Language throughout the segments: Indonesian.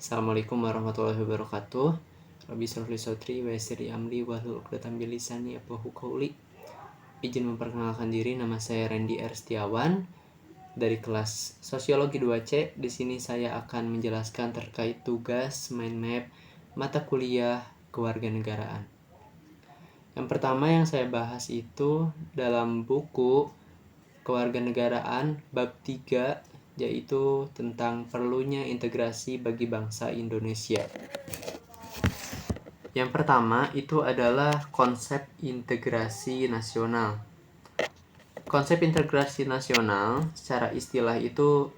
Assalamualaikum warahmatullahi wabarakatuh. Rabbi shrah li sadri wa yassir li amri wahlul 'uqdatam min lisani yafqahu qouli. Izin memperkenalkan diri, nama saya Randy R. Setiawan dari kelas Sosiologi 2C. Di sini saya akan menjelaskan terkait tugas mind map mata kuliah kewarganegaraan. Yang pertama yang saya bahas itu dalam buku Kewarganegaraan bab 3, yaitu tentang perlunya integrasi bagi bangsa Indonesia. Yang pertama itu adalah konsep integrasi nasional. Konsep integrasi nasional secara istilah itu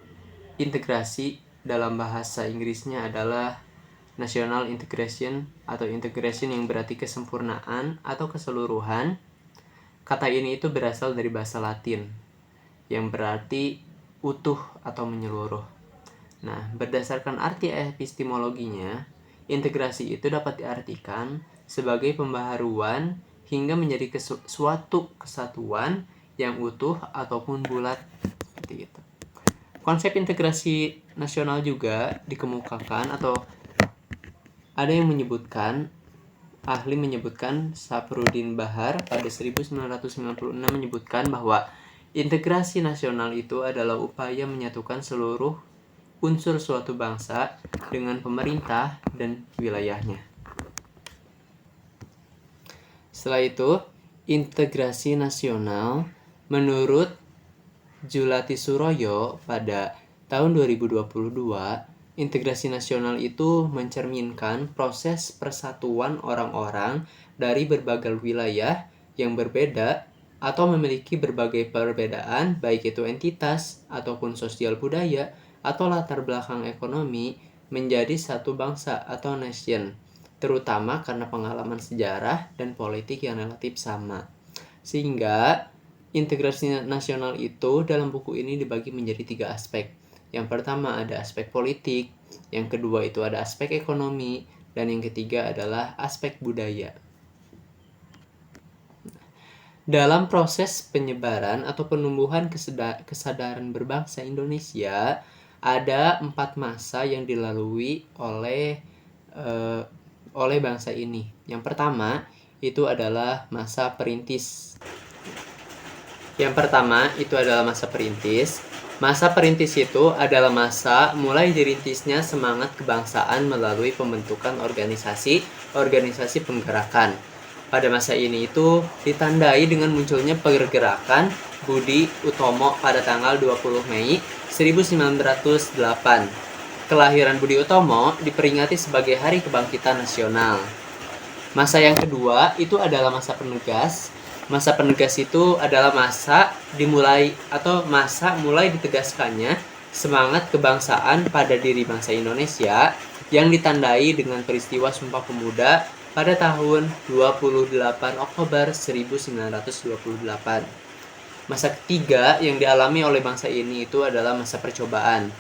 integrasi dalam bahasa Inggrisnya adalah national integration atau integration yang berarti kesempurnaan atau keseluruhan. Kata ini itu berasal dari bahasa Latin yang berarti utuh atau menyeluruh. Nah, berdasarkan arti epistemologinya, integrasi itu dapat diartikan sebagai pembaharuan hingga menjadi suatu kesatuan yang utuh ataupun bulat, seperti itu. Konsep integrasi nasional juga dikemukakan atau ada yang menyebutkan, ahli menyebutkan, Safruddin Bahar pada 1996 menyebutkan bahwa integrasi nasional itu adalah upaya menyatukan seluruh unsur suatu bangsa dengan pemerintah dan wilayahnya. Setelah itu, integrasi nasional menurut Julati Suroyo pada tahun 2022, integrasi nasional itu mencerminkan proses persatuan orang-orang dari berbagai wilayah yang berbeda atau memiliki berbagai perbedaan, baik itu entitas ataupun sosial budaya atau latar belakang ekonomi, menjadi satu bangsa atau nation, terutama karena pengalaman sejarah dan politik yang relatif sama. Sehingga integrasi nasional itu dalam buku ini dibagi menjadi 3 aspek. Yang pertama ada aspek politik, yang kedua itu ada aspek ekonomi, dan yang ketiga adalah aspek budaya. Dalam proses penyebaran atau penumbuhan kesadaran berbangsa Indonesia, ada 4 masa yang dilalui oleh bangsa ini. Yang pertama itu adalah masa perintis. Masa perintis itu adalah masa mulai dirintisnya semangat kebangsaan melalui pembentukan organisasi penggerakan. Pada masa ini itu ditandai dengan munculnya pergerakan Budi Utomo pada tanggal 20 Mei 1908. Kelahiran Budi Utomo diperingati sebagai Hari Kebangkitan Nasional. Masa yang kedua itu adalah masa penegas. Masa penegas itu adalah masa mulai ditegaskannya semangat kebangsaan pada diri bangsa Indonesia yang ditandai dengan peristiwa Sumpah Pemuda pada tahun 28 Oktober 1928. Masa ketiga yang dialami oleh bangsa ini itu adalah masa percobaan.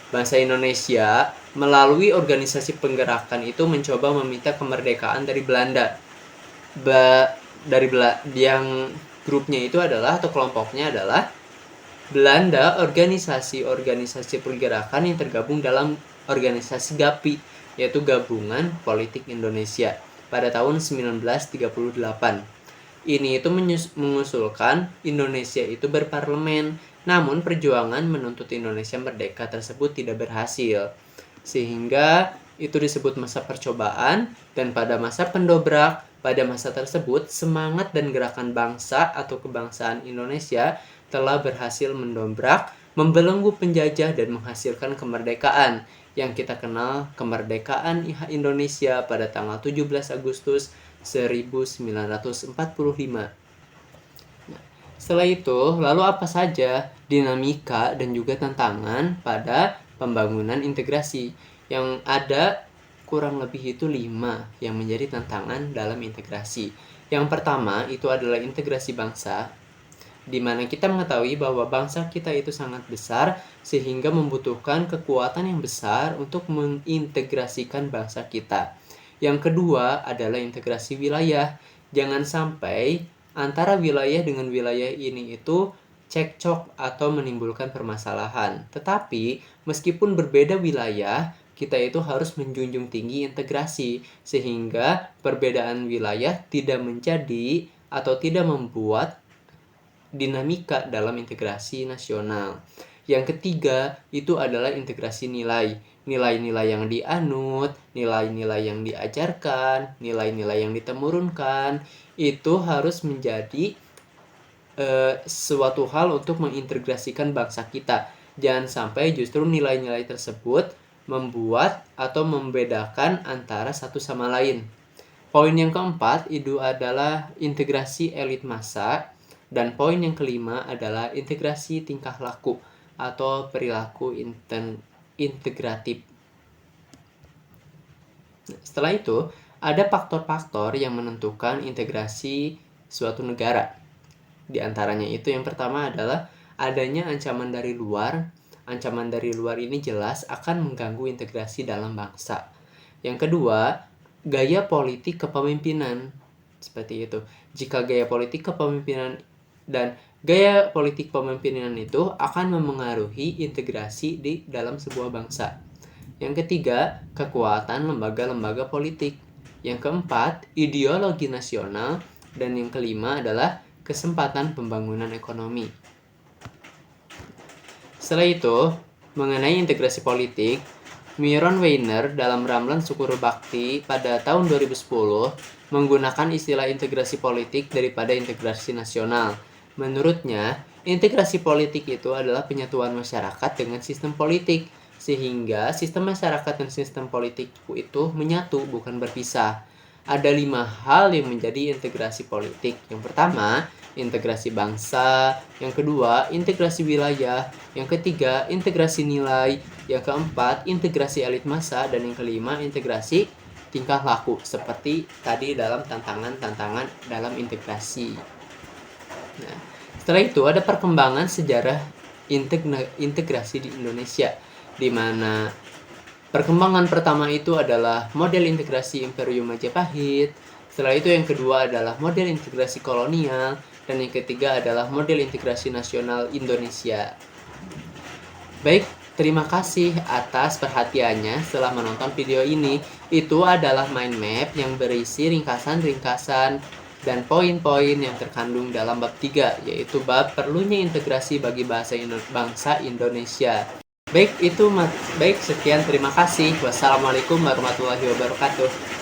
Bangsa Indonesia melalui organisasi penggerakan itu mencoba meminta kemerdekaan dari Belanda. Yang grupnya itu adalah atau kelompoknya adalah Belanda, organisasi pergerakan yang tergabung dalam organisasi GAPI, yaitu Gabungan Politik Indonesia, pada tahun 1938. Ini itu mengusulkan Indonesia itu berparlemen, namun perjuangan menuntut Indonesia merdeka tersebut tidak berhasil, sehingga itu disebut masa percobaan. Dan pada masa pendobrak, pada masa tersebut semangat dan gerakan bangsa atau kebangsaan Indonesia telah berhasil mendobrak, membelenggu penjajah dan menghasilkan kemerdekaan yang kita kenal kemerdekaan Indonesia pada tanggal 17 Agustus 1945. Setelah itu, lalu apa saja dinamika dan juga tantangan pada pembangunan integrasi? Yang ada kurang lebih itu 5 yang menjadi tantangan dalam integrasi. Yang pertama itu adalah integrasi bangsa, di mana kita mengetahui bahwa bangsa kita itu sangat besar sehingga membutuhkan kekuatan yang besar untuk mengintegrasikan bangsa kita. Yang kedua adalah integrasi wilayah. Jangan sampai antara wilayah dengan wilayah ini itu cekcok atau menimbulkan permasalahan. Tetapi meskipun berbeda wilayah, kita itu harus menjunjung tinggi integrasi, sehingga perbedaan wilayah tidak menjadi atau tidak membuat dinamika dalam integrasi nasional. Yang ketiga itu adalah integrasi nilai. Nilai-nilai yang dianut, nilai-nilai yang diajarkan, nilai-nilai yang ditemurunkan itu harus menjadi suatu hal untuk mengintegrasikan bangsa kita. Jangan sampai justru nilai-nilai tersebut membuat atau membedakan antara satu sama lain. Poin yang keempat itu adalah integrasi elit massa, dan poin yang kelima adalah integrasi tingkah laku atau perilaku integratif. Setelah itu, ada faktor-faktor yang menentukan integrasi suatu negara. Di antaranya itu yang pertama adalah adanya ancaman dari luar. Ancaman dari luar ini jelas akan mengganggu integrasi dalam bangsa. Yang kedua, gaya politik kepemimpinan. Seperti itu. Jika gaya politik kepemimpinan dan gaya politik pemimpinan itu akan memengaruhi integrasi di dalam sebuah bangsa. Yang ketiga, kekuatan lembaga-lembaga politik. Yang keempat, ideologi nasional. Dan yang kelima adalah kesempatan pembangunan ekonomi. Setelah itu, mengenai integrasi politik, Myron Weiner dalam Ramalan Syukur Bakti pada tahun 2010 menggunakan istilah integrasi politik daripada integrasi nasional. Menurutnya, integrasi politik itu adalah penyatuan masyarakat dengan sistem politik, sehingga sistem masyarakat dan sistem politik itu menyatu, bukan berpisah. Ada 5 hal yang menjadi integrasi politik. Yang pertama, integrasi bangsa. Yang kedua, integrasi wilayah. Yang ketiga, integrasi nilai. Yang keempat, integrasi elit massa. Dan yang kelima, integrasi tingkah laku. Seperti tadi dalam tantangan-tantangan dalam integrasi. Nah, setelah itu ada perkembangan sejarah integrasi di Indonesia, di mana perkembangan pertama itu adalah model integrasi Imperium Majapahit. Setelah itu yang kedua adalah model integrasi kolonial, dan yang ketiga adalah model integrasi nasional Indonesia. Baik, terima kasih atas perhatiannya setelah menonton video ini. Itu adalah mind map yang berisi ringkasan-ringkasan dan poin-poin yang terkandung dalam bab 3, yaitu bab perlunya integrasi bagi bangsa Indonesia. Baik, sekian, terima kasih. Wassalamualaikum warahmatullahi wabarakatuh.